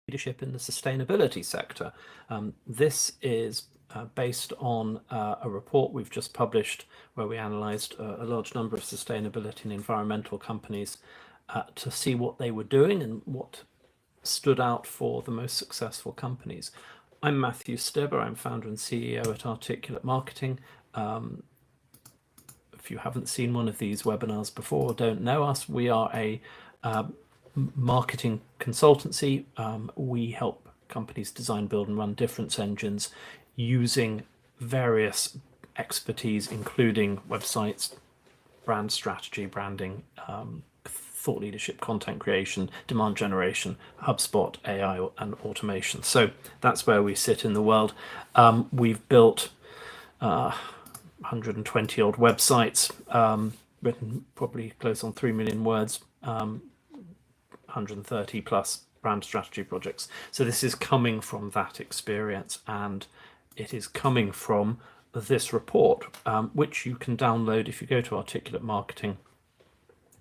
leadership in the sustainability sector. This is based on a report we've just published where we analysed a large number of sustainability and environmental companies to see what they were doing and what stood out for the most successful companies. I'm Matthew Stibber. I'm founder and CEO at Articulate Marketing. If you haven't seen one of these webinars before or don't know us, we are a marketing consultancy. We help companies design, build and run difference engines using various expertise, including websites, brand strategy, branding, thought leadership, content creation, demand generation, HubSpot, AI and automation. So that's where we sit in the world. We've built 120 odd websites, written probably close on 3 million words, 130 plus brand strategy projects. So this is coming from that experience, and it is coming from this report, which you can download if you go to Articulate Marketing,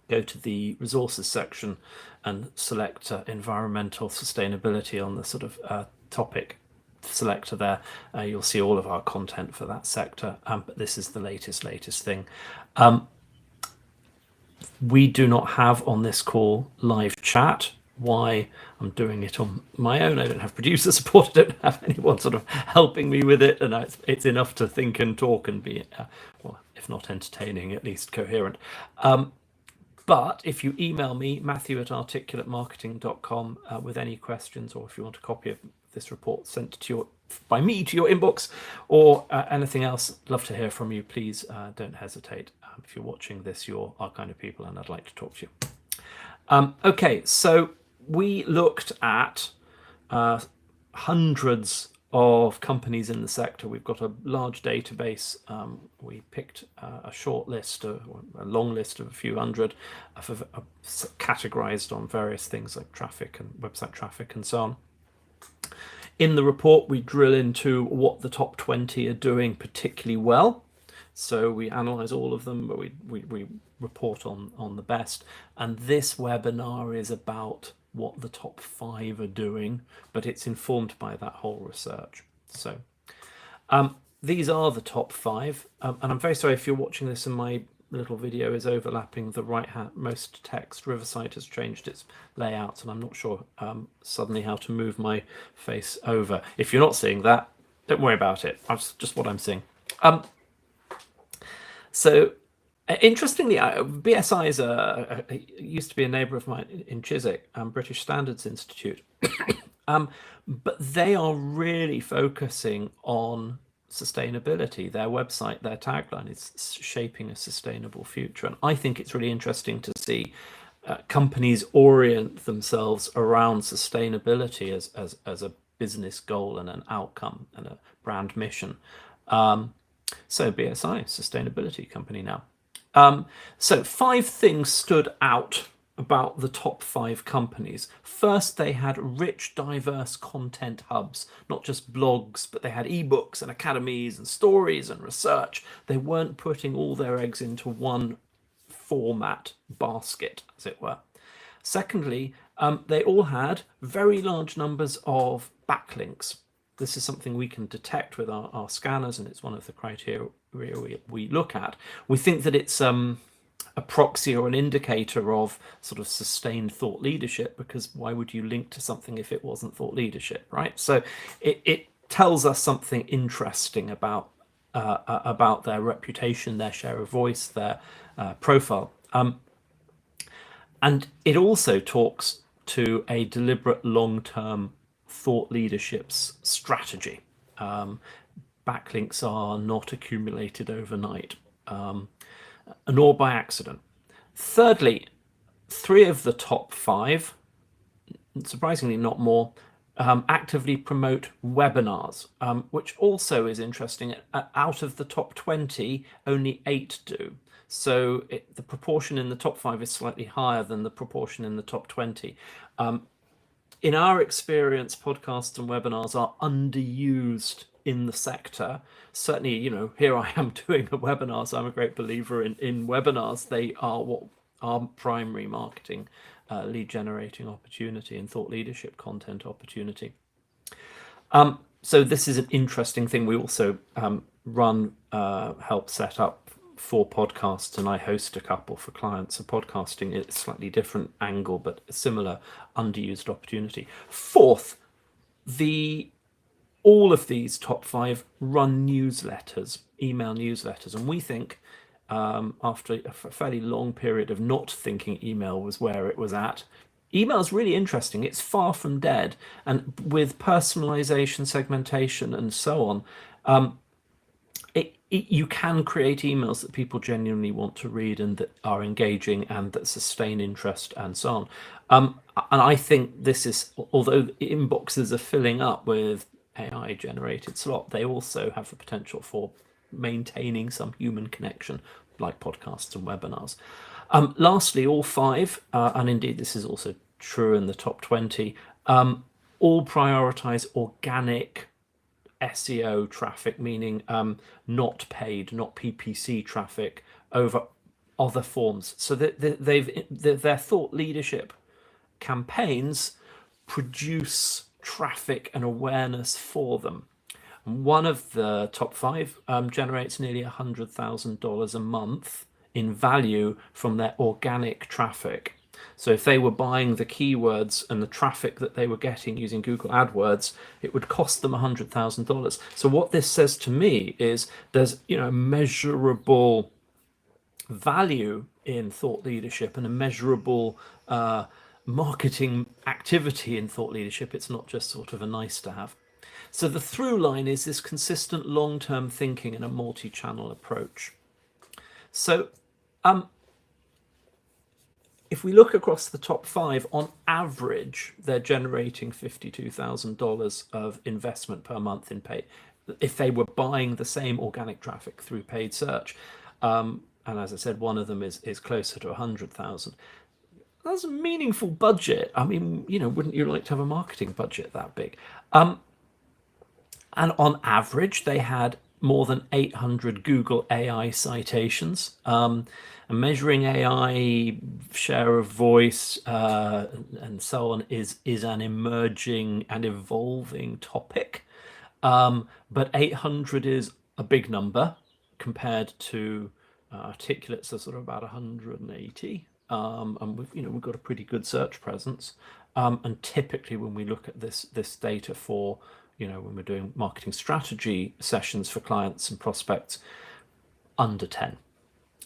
go to the resources section and select environmental sustainability on the sort of topic selector there. You'll see all of our content for that sector, but this is the latest thing. We do not have on this call live chat. Why? I'm doing it on my own. I don't have producer support. I don't have anyone sort of helping me with it, and it's enough to think and talk and be, well, if not entertaining, at least coherent. But if you email me, matthew@articulatemarketing.com, with any questions, or if you want a copy of this report sent to by me to your inbox, or anything else, love to hear from you. Please don't hesitate. If you're watching this, you're our kind of people, and I'd like to talk to you. Okay, so we looked at hundreds of companies in the sector. We've got a large database. We picked a short list, a long list of a few hundred, categorized on various things like traffic and website traffic and so on. In the report, we drill into what the top 20 are doing particularly well. So we analyze all of them, but we report on the best. And this webinar is about what the top 5 are doing, but it's informed by that whole research. So these are the top 5. And I'm very sorry if you're watching this and my little video is overlapping the right-most text. Riverside has changed its layout, and I'm not sure suddenly how to move my face over. If you're not seeing that, don't worry about it. That's just what I'm seeing. So interestingly, BSI is used to be a neighbour of mine in Chiswick, British Standards Institute, but they are really focusing on sustainability. Their website, their tagline is shaping a sustainable future, and I think it's really interesting to see companies orient themselves around sustainability as a business goal and an outcome and a brand mission. So BSI, sustainability company now. So 5 things stood out about the top 5 companies. First, they had rich, diverse content hubs, not just blogs, but they had ebooks and academies and stories and research. They weren't putting all their eggs into one format basket, as it were. Secondly, they all had very large numbers of backlinks. This is something we can detect with our scanners, and it's one of the criteria we look at. We think that it's a proxy or an indicator of sort of sustained thought leadership, because why would you link to something if it wasn't thought leadership, right? So it tells us something interesting about their reputation, their share of voice, their profile. And it also talks to a deliberate long-term thought leadership's strategy. Backlinks are not accumulated overnight, nor by accident. Thirdly, 3 of the top 5, surprisingly not more, actively promote webinars, which also is interesting. Out of the top 20, only 8 do. So the proportion in the top 5 is slightly higher than the proportion in the top 20. In our experience, podcasts and webinars are underused in the sector. Certainly, you know, here I am doing a webinar, so I'm a great believer in webinars. They are what our primary marketing lead generating opportunity and thought leadership content opportunity. So this is an interesting thing. We also help set up 4 podcasts, and I host a couple for clients. So podcasting is a slightly different angle, but a similar underused opportunity. Fourth, all of these top 5 run newsletters, email newsletters, and we think after a fairly long period of not thinking email was where it was at, email is really interesting. It's far from dead, and with personalization, segmentation, and so on, you can create emails that people genuinely want to read and that are engaging and that sustain interest and so on. And I think this is, although inboxes are filling up with AI generated slop, they also have the potential for maintaining some human connection, like podcasts and webinars. Lastly, all 5, and indeed this is also true in the top 20, all prioritize organic SEO traffic, meaning not paid, not PPC traffic, over other forms. So that their thought leadership campaigns produce traffic and awareness for them. And one of the top 5 generates nearly $100,000 a month in value from their organic traffic. So if they were buying the keywords and the traffic that they were getting using Google AdWords, it would cost them $100,000. So what this says to me is there's measurable value in thought leadership and a measurable marketing activity in thought leadership. It's not just sort of a nice to have. So the through line is this consistent long-term thinking and a multi-channel approach. So if we look across the top 5, on average, they're generating $52,000 of investment per month in paid, if they were buying the same organic traffic through paid search. And as I said, one of them is closer to 100,000. That's a meaningful budget. I mean, wouldn't you like to have a marketing budget that big? And on average, they had more than 800 Google AI citations. And measuring AI share of voice and so on is an emerging and evolving topic. But 800 is a big number compared to articulates are sort of about 180. And we've got a pretty good search presence. And typically when we look at this data for when we're doing marketing strategy sessions for clients and prospects, under 10.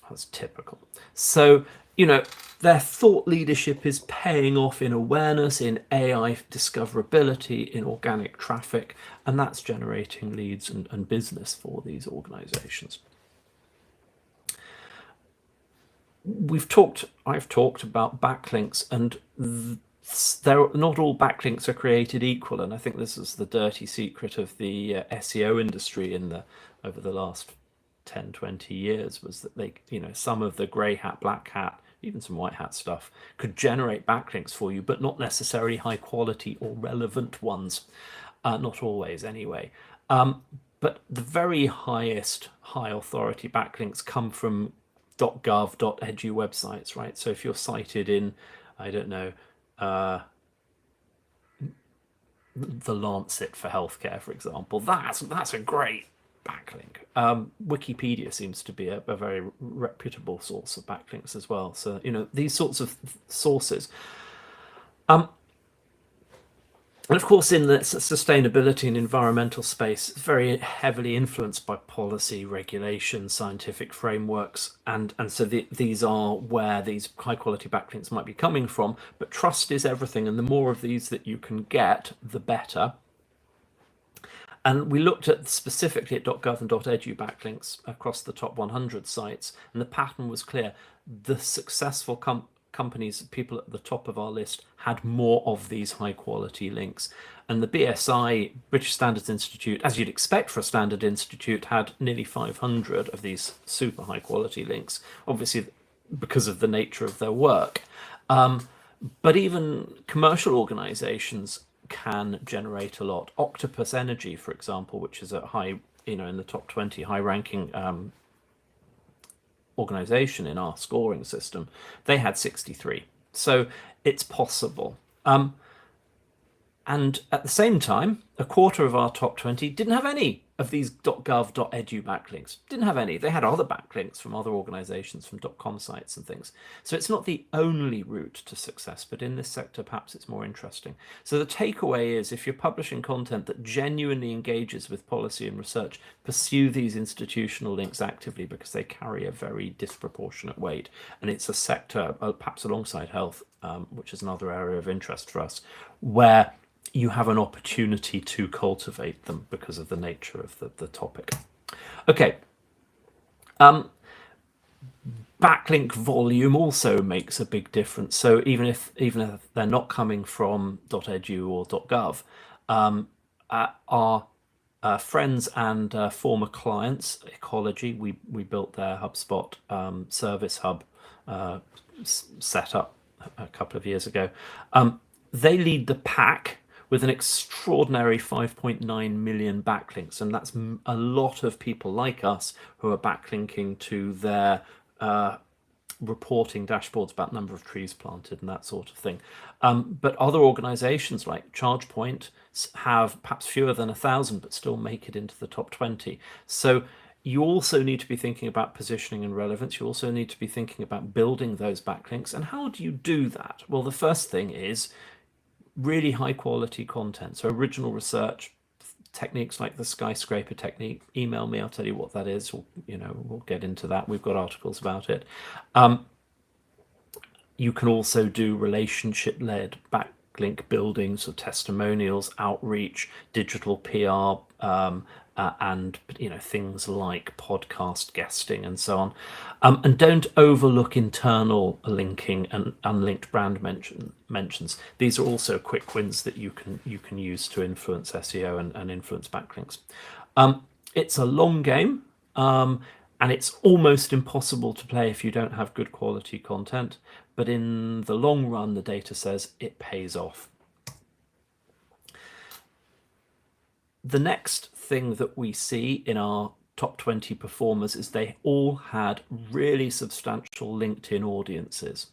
That's typical. So, their thought leadership is paying off in awareness, in AI discoverability, in organic traffic, and that's generating leads and business for these organizations. I've talked about backlinks, and not all backlinks are created equal, and I think this is the dirty secret of the SEO industry over the last 10-20 years, was that they some of the grey hat, black hat, even some white hat stuff could generate backlinks for you, but not necessarily high quality or relevant ones, not always anyway. But the very highest high authority backlinks come from .gov, .edu websites, right? So if you're cited in, I don't know, the Lancet for healthcare, for example, that's a great backlink. Wikipedia seems to be a very reputable source of backlinks as well. So these sorts of sources. And of course, in the sustainability and environmental space, it's very heavily influenced by policy, regulation, scientific frameworks, and so these are where these high quality backlinks might be coming from. But trust is everything, and the more of these that you can get, the better. And we looked at specifically at .gov and .edu backlinks across the top 100 sites, and the pattern was clear. The successful companies, people at the top of our list, had more of these high quality links. And the BSI, British Standards Institute, as you'd expect for a standard institute, had nearly 500 of these super high quality links, obviously because of the nature of their work. But even commercial organizations can generate a lot. Octopus Energy, for example, which is a high, in the top 20 high ranking organization in our scoring system, they had 63. So it's possible. And at the same time, a quarter of our top 20 didn't have any of these .gov, .edu backlinks. Didn't have any. They had other backlinks from other organizations, from .com sites and things. So it's not the only route to success, but in this sector, perhaps it's more interesting. So the takeaway is, if you're publishing content that genuinely engages with policy and research, pursue these institutional links actively, because they carry a very disproportionate weight. And it's a sector, perhaps alongside health, which is another area of interest for us, where you have an opportunity to cultivate them because of the nature of the topic. Okay. Backlink volume also makes a big difference. So even if they're not coming from .edu or .gov, our friends and former clients, Ecology, we built their HubSpot service hub set up a couple of years ago. They lead the pack with an extraordinary 5.9 million backlinks. And that's a lot of people like us who are backlinking to their reporting dashboards about number of trees planted and that sort of thing. But other organizations like ChargePoint have perhaps fewer than 1,000, but still make it into the top 20. So you also need to be thinking about positioning and relevance. You also need to be thinking about building those backlinks. And how do you do that? Well, the first thing is really high quality content. So original research techniques like the skyscraper technique. Email me, I'll tell you what that is. We'll get into that. We've got articles about it. You can also do relationship-led backlink building, so testimonials, outreach, digital PR, and things like podcast guesting and so on. And don't overlook internal linking and unlinked brand mentions. These are also quick wins that you can use to influence SEO and influence backlinks. It's a long game, and it's almost impossible to play if you don't have good quality content. But in the long run, the data says it pays off. The next thing that we see in our top 20 performers is they all had really substantial LinkedIn audiences,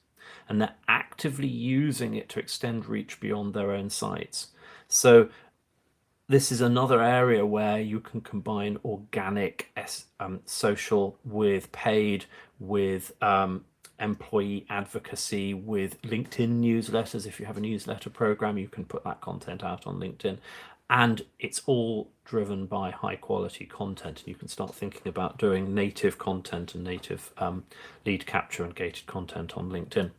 and they're actively using it to extend reach beyond their own sites. So this is another area where you can combine organic social with paid, with employee advocacy, with LinkedIn newsletters. If you have a newsletter program, you can put that content out on LinkedIn. And it's all driven by high quality content. You can start thinking about doing native content and native lead capture and gated content on LinkedIn.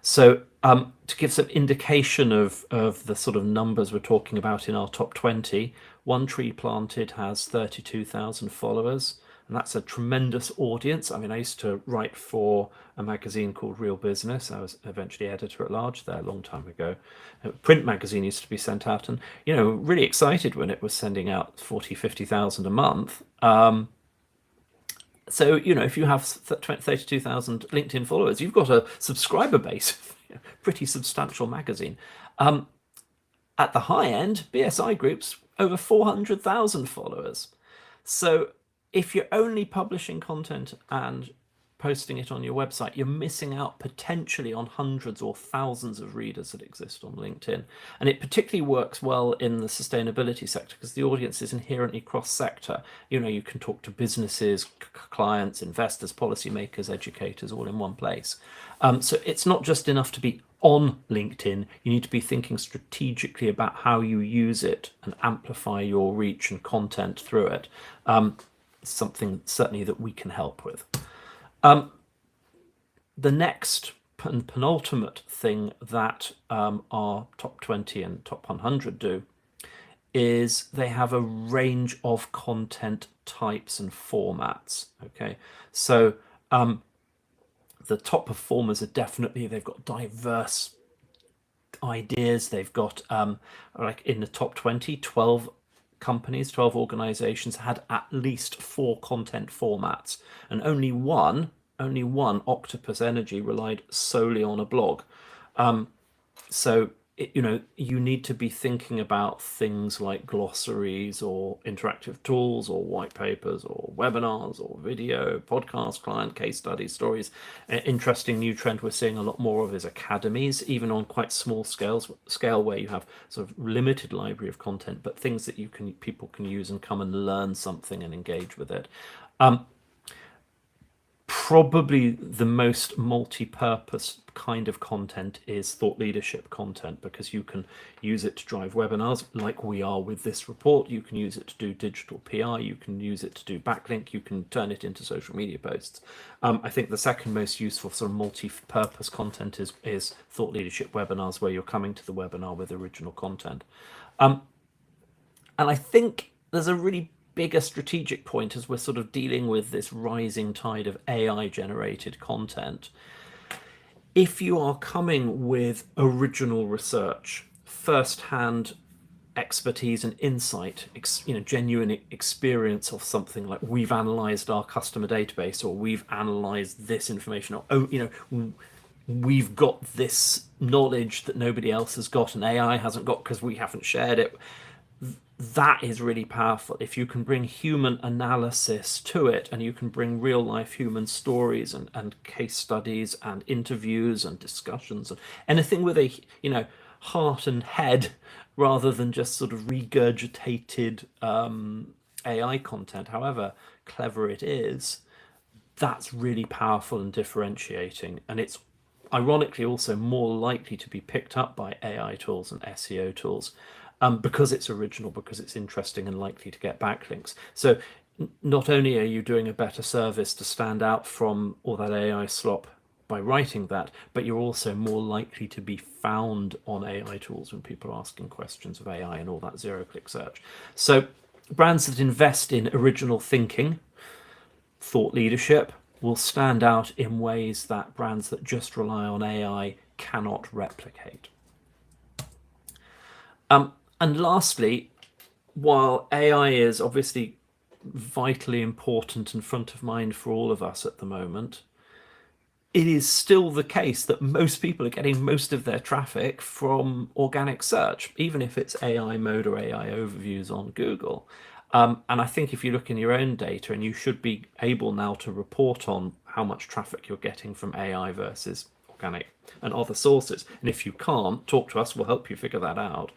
So to give some indication of the sort of numbers we're talking about in our top 20, One Tree Planted has 32,000 followers. And that's a tremendous audience. I mean, I used to write for a magazine called Real Business. I was eventually editor at large there a long time ago. A print magazine used to be sent out, and really excited when it was sending out 40, 50,000 a month. So if you have 32,000 LinkedIn followers, you've got a subscriber base, pretty substantial magazine. At the high end, BSI Group's over 400,000 followers. So if you're only publishing content and posting it on your website, you're missing out potentially on hundreds or thousands of readers that exist on LinkedIn. And it particularly works well in the sustainability sector because the audience is inherently cross-sector. You can talk to businesses, clients, investors, policymakers, educators, all in one place. So it's not just enough to be on LinkedIn. You need to be thinking strategically about how you use it and amplify your reach and content through it. Something certainly that we can help with. The next and penultimate thing that our top 20 and top 100 do is they have a range of content types and formats. Okay, so the top performers are definitely, they've got diverse ideas. They've got like in the top 20, 12 companies, 12 organizations had at least 4 content formats, and only one, Octopus Energy, relied solely on a blog. So you need to be thinking about things like glossaries or interactive tools or white papers or webinars or video, podcast, client, case studies, stories. An interesting new trend we're seeing a lot more of is academies, even on quite small scale where you have sort of limited library of content, but things that people can use and come and learn something and engage with it. Probably the most multi-purpose kind of content is thought leadership content, because you can use it to drive webinars like we are with this report. You can use it to do digital PR. You can use it to do backlink. You can turn it into social media posts. I think the second most useful sort of multi-purpose content is thought leadership webinars, where you're coming to the webinar with original content. And I think there's a really bigger strategic point as we're sort of dealing with this rising tide of AI generated content. If you are coming with original research, first-hand expertise and insight, genuine experience of something, like we've analyzed our customer database, or we've analyzed this information, or we've got this knowledge that nobody else has got and AI hasn't got because we haven't shared it. That is really powerful. If you can bring human analysis to it, and you can bring real life human stories and case studies and interviews and discussions and anything with a heart and head, rather than just sort of regurgitated AI content, however clever it is, that's really powerful and differentiating. And it's ironically also more likely to be picked up by AI tools and SEO tools, because it's original, because it's interesting and likely to get backlinks. So not only are you doing a better service to stand out from all that AI slop by writing that, but you're also more likely to be found on AI tools when people are asking questions of AI and all that zero-click search. So brands that invest in original thinking, thought leadership, will stand out in ways that brands that just rely on AI cannot replicate. And lastly, while AI is obviously vitally important and front of mind for all of us at the moment, it is still the case that most people are getting most of their traffic from organic search, even if it's AI mode or AI overviews on Google. And I think if you look in your own data, and you should be able now to report on how much traffic you're getting from AI versus organic and other sources. And if you can't, talk to us, we'll help you figure that out.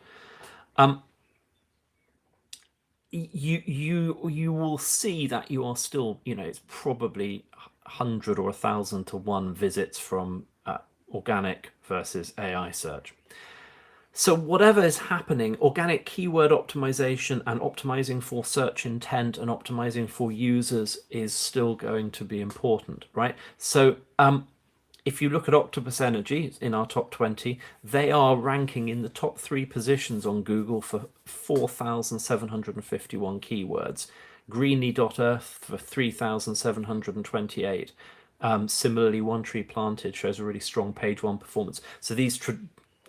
You will see that you are still, it's probably 100 or 1,000 to 1 visits from organic versus AI search. So whatever is happening, organic keyword optimization and optimizing for search intent and optimizing for users is still going to be important, right? So if you look at Octopus Energy in our top 20, they are ranking in the top 3 positions on Google for 4,751 keywords. Greenly.earth for 3,728. Similarly, One Tree Planted shows a really strong page 1 performance. So these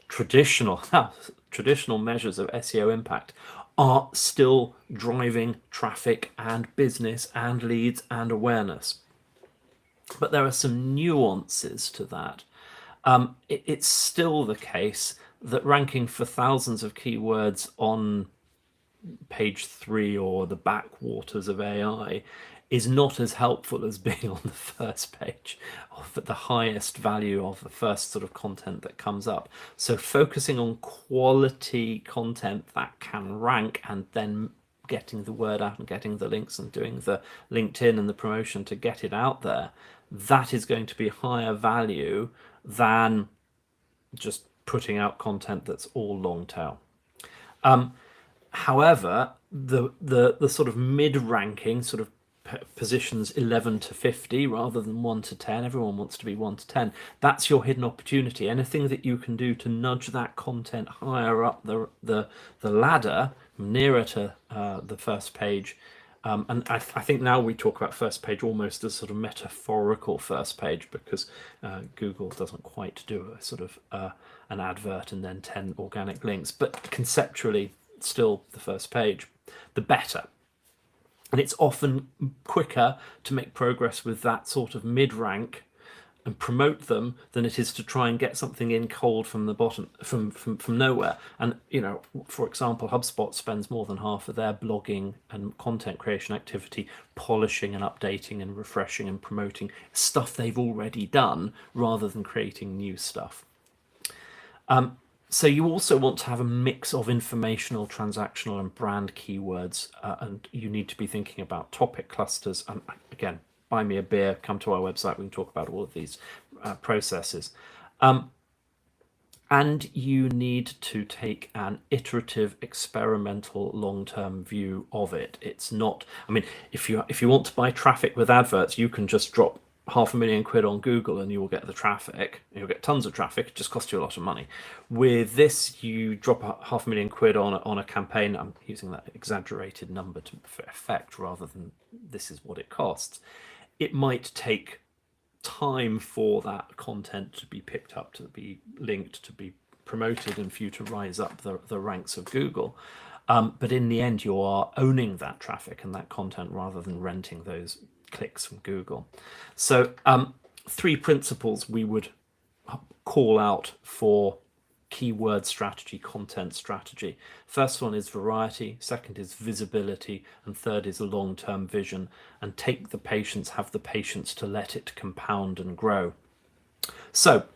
traditional measures of SEO impact are still driving traffic and business and leads and awareness. But there are some nuances to that. It's still the case that ranking for thousands of keywords on page 3 or the backwaters of AI is not as helpful as being on the first page, or the highest value of the first sort of content that comes up. So focusing on quality content that can rank, and then getting the word out and getting the links and doing the LinkedIn and the promotion to get it out there, that is going to be higher value than just putting out content that's all long tail. However, the sort of mid-ranking sort of positions 11 to 50 rather than 1 to 10, everyone wants to be 1 to 10, that's your hidden opportunity. Anything that you can do to nudge that content higher up the ladder, nearer to the first page. And I think now we talk about first page almost as sort of metaphorical first page, because Google doesn't quite do a sort of an advert and then 10 organic links, but conceptually still the first page, the better. And it's often quicker to make progress with that sort of mid-rank and promote them than it is to try and get something in cold from the bottom, from nowhere. And for example, HubSpot spends more than half of their blogging and content creation activity polishing and updating and refreshing and promoting stuff they've already done rather than creating new stuff. So you also want to have a mix of informational, transactional, and brand keywords, and you need to be thinking about topic clusters. And again, buy me a beer, come to our website, we can talk about all of these processes. And you need to take an iterative, experimental, long-term view of it. It's not, I mean, if you want to buy traffic with adverts, you can just drop £500,000 on Google and you will get the traffic. You'll get tons of traffic. It just costs you a lot of money. With this, you drop £500,000 on a campaign. I'm using that exaggerated number for effect rather than this is what it costs. It might take time for that content to be picked up, to be linked, to be promoted, and for you to rise up the ranks of Google. But in the end, you are owning that traffic and that content rather than renting those clicks from Google. So 3 principles we would call out for keyword strategy, content strategy. First one is variety, second is visibility, and third is a long-term vision. And take the patience, have the patience to let it compound and grow. So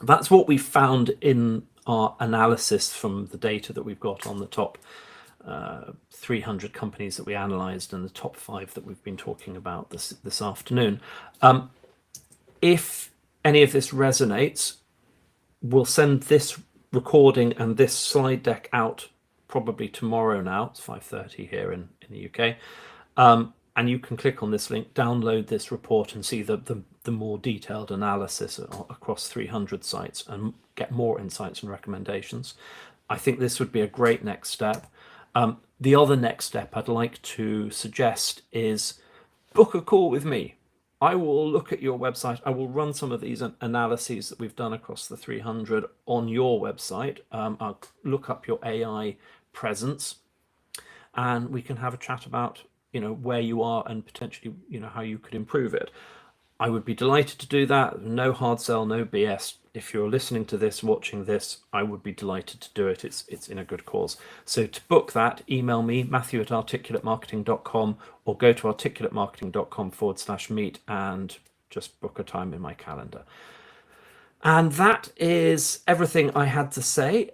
that's what we found in our analysis from the data that we've got on the top 300 companies that we analyzed and the top 5 that we've been talking about this afternoon. If any of this resonates, we'll send this recording and this slide deck out probably tomorrow now. It's 5:30 here in the UK. And you can click on this link, download this report and see the more detailed analysis across 300 sites and get more insights and recommendations. I think this would be a great next step. The other next step I'd like to suggest is book a call with me. I will look at your website. I will run some of these analyses that we've done across the 300 on your website. I'll look up your AI presence and we can have a chat about, where you are and potentially, how you could improve it. I would be delighted to do that. No hard sell, no BS. If you're listening to this, watching this, I would be delighted to do it. It's in a good cause. So to book that, email me, matthew@articulatemarketing.com, or go to articulatemarketing.com/meet and just book a time in my calendar. And that is everything I had to say.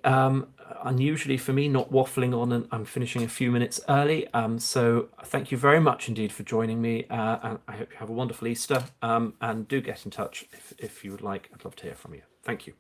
Unusually for me, not waffling on, and I'm finishing a few minutes early. So thank you very much indeed for joining me. And I hope you have a wonderful Easter. And do get in touch if you would like. I'd love to hear from you. Thank you.